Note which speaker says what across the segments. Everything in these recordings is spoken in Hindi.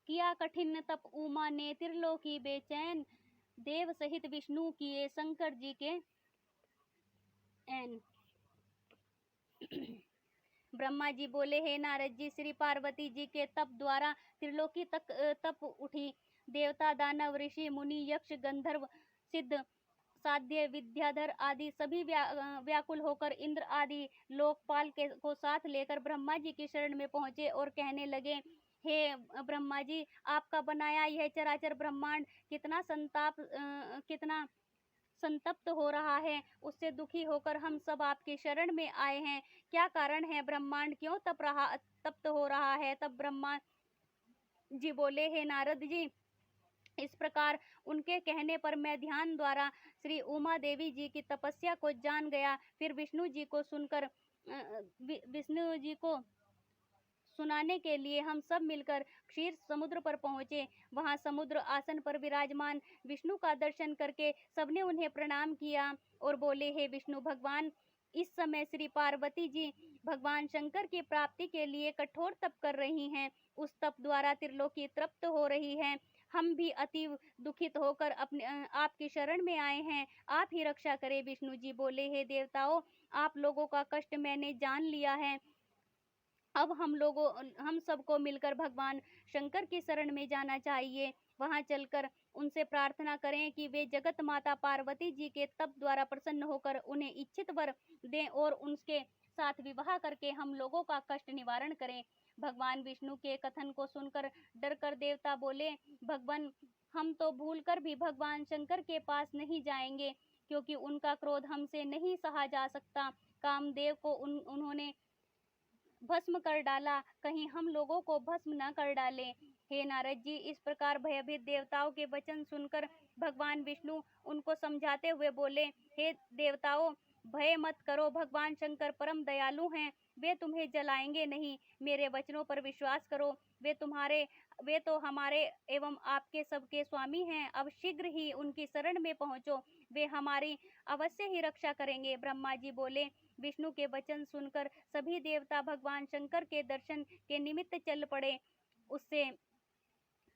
Speaker 1: किया कठिन तप उमा ने, त्रिलोकी बेचैन, देव सहित विष्णु किए शंकर जी के ऐन। ब्रह्मा जी बोले, हे नारद जी, श्री पार्वती जी के तप द्वारा त्रिलोकी तक तप उठी। देवता, दानव, ऋषि, मुनि, यक्ष, गंधर्व, सिद्ध, साध्य, विद्याधर आदि सभी व्याकुल होकर इंद्र आदि लोकपाल को साथ लेकर ब्रह्मा जी की शरण में पहुंचे और कहने लगे, हे ब्रह्मा जी, आपका बनाया यह चराचर ब्रह्मांड कितना संतप्त हो रहा है, उससे दुखी होकर हम सब आपकी शरण में आए हैं। क्या कारण है, ब्रह्मांड क्यों तप्त हो रहा है? तब ब्रह्मा जी बोले, हे नारद जी, इस प्रकार उनके कहने पर मैं ध्यान द्वारा श्री उमा देवी जी की तपस्या को जान गया। फिर विष्णु जी को सुनाने के लिए हम सब मिलकर क्षीर समुद्र पर पहुंचे। वहां समुद्र आसन पर विराजमान विष्णु का दर्शन करके सबने उन्हें प्रणाम किया और बोले, हे विष्णु भगवान, इस समय श्री पार्वती जी भगवान शंकर की प्राप्ति के लिए कठोर तप कर रही हैं। उस तप द्वारा त्रिलोकी तृप्त हो रही है। हम भी अति दुखित होकर आपकी शरण में आए हैं, आप ही रक्षा करें। विष्णु जी बोले, हे देवताओं, आप लोगों का कष्ट मैंने जान लिया है। अब हम सबको मिलकर भगवान शंकर की शरण में जाना चाहिए। वहां चलकर उनसे प्रार्थना करें कि वे जगत माता पार्वती जी के तप द्वारा प्रसन्न होकर उन्हें इच्छित वर दें और उनके साथ विवाह करके हम लोगों का कष्ट निवारण करें। भगवान विष्णु के कथन को सुनकर डरकर देवता बोले, भगवान, हम तो भूलकर भी भगवान शंकर के पास नहीं जाएंगे, क्योंकि उनका क्रोध हमसे नहीं सहा जा सकता। कामदेव को उन्होंने भस्म कर डाला, कहीं हम लोगों को भस्म न कर डाले। हे नारद जी, इस प्रकार भयभीत देवताओं के वचन सुनकर भगवान विष्णु उनको समझाते हुए बोले, हे देवताओं, भय मत करो, भगवान शंकर परम दयालु हैं, वे तुम्हें जलाएंगे नहीं। मेरे वचनों पर विश्वास करो, वे तो हमारे एवं आपके सबके स्वामी हैं। अब शीघ्र ही उनकी शरण में पहुंचो, वे हमारी अवश्य ही रक्षा करेंगे। ब्रह्मा जी बोले, विष्णु के वचन सुनकर सभी देवता भगवान शंकर के दर्शन के निमित्त चल पड़े। उससे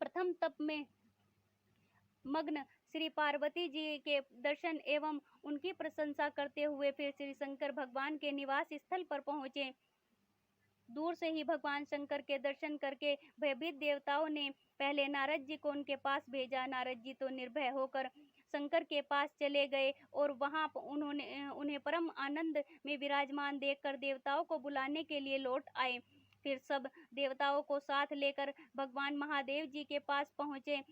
Speaker 1: प्रथम तप में मग्न श्री पार्वती जी के दर्शन एवं उनकी प्रशंसा करते हुए फिर श्री शंकर भगवान के निवास स्थल पर पहुंचे। दूर से ही भगवान शंकर के दर्शन करके भयभीत देवताओं ने पहले नारद जी को उनके पास भेजा। नारद जी तो निर्भय होकर शंकर के पास चले गए और वहां उन्हें परम आनंद में विराजमान देखकर देवताओं को बुलाने के लिए लौट आए। फिर सब देवताओं को साथ लेकर भगवान महादेव जी के पास पहुंचे।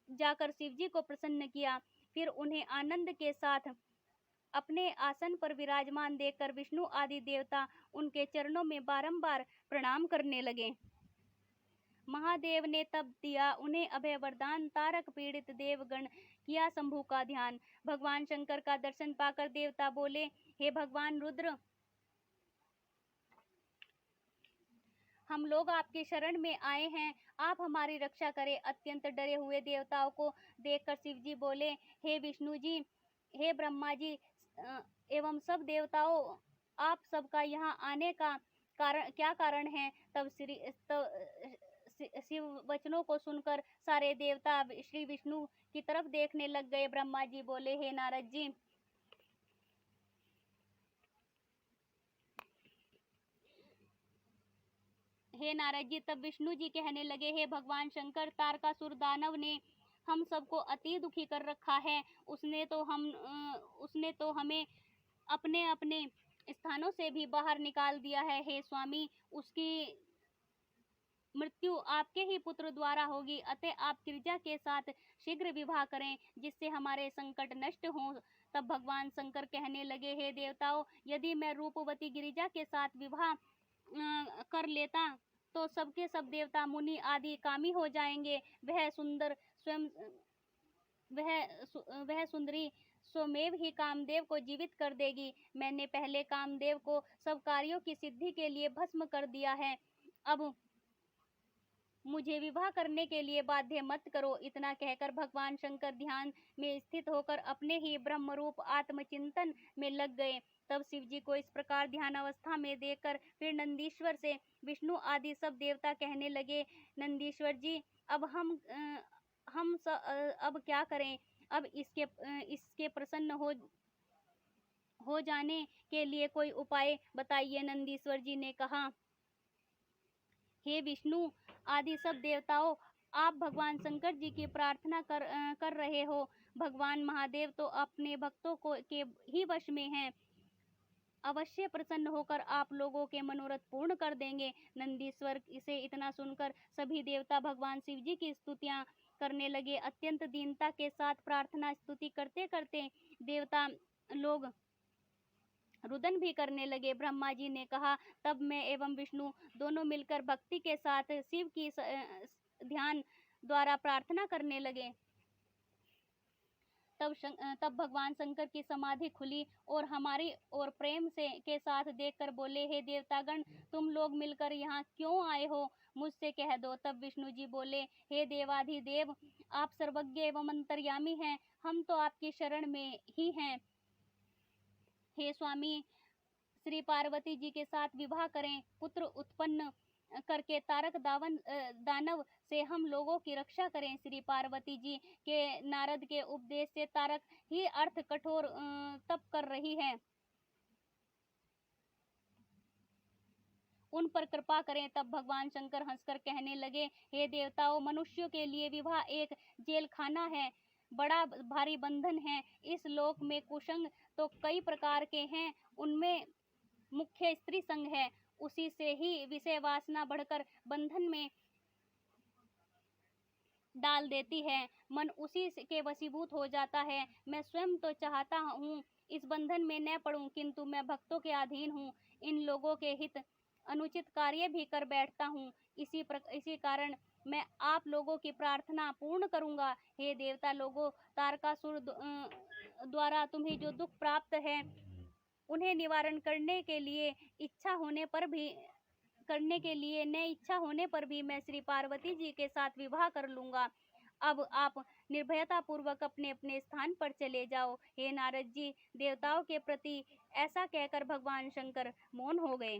Speaker 1: जाकर शिव जी को प्रसन्न किया। फिर उन्हें आनंद के साथ अपने आसन पर विराजमान देखकर विष्णु आदि देवता उनके चरणों में बारंबार प्रणाम करने लगे। महादेव ने तब दिया उन्हें अभय वरदान। तारक पीड़ित देवगण किया शंभु का ध्यान। भगवान शंकर का दर्शन पाकर देवता बोले, हे भगवान रुद्र, हम लोग आपकी शरण में आए हैं, आप हमारी रक्षा करें। अत्यंत डरे हुए देवताओं को देखकर शिव जी बोले, हे विष्णु जी, हे ब्रह्मा जी एवं सब देवताओं, आप सबका यहाँ आने का क्या कारण है? तब शिव वचनों को सुनकर सारे देवता श्री विष्णु की तरफ देखने लग गए। ब्रह्मा जी बोले, हे नारद जी, तब विष्णु जी कहने लगे, हे भगवान शंकर, तारकासुर दानव ने हम सबको अति दुखी कर रखा है। उसने तो हमें अपने अपने स्थानों से भी बाहर निकाल दिया है। हे स्वामी, उसकी मृत्यु आपके ही पुत्र द्वारा होगी, अतः आप गिरिजा के साथ शीघ्र विवाह करें, जिससे हमारे संकट नष्ट हों। तब भगवान शंकर कहने लगे, हे देवताओं, यदि मैं रूपवती गिरिजा के साथ विवाह कर लेता तो सबके सब देवता मुनि आदि कामी हो जाएंगे। वह सुंदरी स्वमेव ही कामदेव को जीवित कर देगी। मैंने पहले कामदेव को सब कार्यों की सिद्धि के लिए भस्म कर दिया है। अब मुझे विवाह करने के लिए बाध्य मत करो। इतना कहकर भगवान शंकर ध्यान में स्थित होकर अपने ही ब्रह्म रूप आत्मचिंतन में लग गए। तब शिव जी को इस प्रकार ध्यान अवस्था में देखकर फिर नंदीश्वर से विष्णु आदि सब देवता कहने लगे, नंदीश्वर जी, अब अब क्या करें? अब इसके प्रसन्न हो जाने के लिए कोई उपाय बताइए। नंदीश्वर जी ने कहा, हे विष्णु आदि सब देवताओं, आप भगवान शंकर जी की प्रार्थना कर रहे हो। भगवान महादेव तो अपने भक्तों के ही वश में हैं। अवश्य प्रसन्न होकर आप लोगों के मनोरथ पूर्ण कर देंगे। नंदीश्वर से इतना सुनकर सभी देवता भगवान शिव जी की स्तुतियां करने लगे। अत्यंत दीनता के साथ प्रार्थना स्तुति करते करते देवता लोग रुदन भी करने लगे। ब्रह्मा जी ने कहा, तब मैं एवं विष्णु दोनों मिलकर भक्ति के साथ शिव की ध्यान द्वारा प्रार्थना करने लगे। तब भगवान शंकर की समाधि खुली और हमारी ओर प्रेम से के साथ देखकर बोले, हे देवतागण, तुम लोग मिलकर यहाँ क्यों आए हो? मुझसे कह दो। तब विष्णु जी बोले, हे देवाधिदेव, आप सर्वज्ञ एवं अंतर्यामी हैं, हम तो आपकी शरण में ही हैं। हे स्वामी, श्री पार्वती जी के साथ विवाह करें। पुत्र उत्पन्न करके तारक दानव से हम लोगों की रक्षा करें। श्री पार्वती जी के नारद के उपदेश से तारक ही अर्थ कठोर तप कर रही है, उन पर कृपा करें। तब भगवान शंकर हंसकर कहने लगे, हे देवताओं, मनुष्यों के लिए विवाह एक जेल खाना है, बड़ा भारी बंधन है। इस लोक में कुसंग तो कई प्रकार के हैं, उनमें मुख्य स्त्री संग है। उसी से ही विषय वासना बढ़कर बंधन में डाल देती है। मन उसी के वशीभूत हो जाता है। मैं स्वयं तो चाहता हूँ इस बंधन में न पड़ूं, किंतु मैं भक्तों के अधीन हूँ। इन लोगों के हित अनुचित कार्य भी कर बैठता हूँ। इसी कारण मैं आप लोगों की प्रार्थना पूर्ण करूंगा। हे देवता लोगों, तारकासुर द्वारा तुम्हें जो दुख प्राप्त है, उन्हें निवारण करने के लिए न इच्छा होने पर भी मैं श्री पार्वती जी के साथ विवाह कर लूंगा। अब आप निर्भयता पूर्वक अपने अपने स्थान पर चले जाओ। हे नारद जी, देवताओं के प्रति ऐसा कहकर भगवान शंकर मौन हो गए।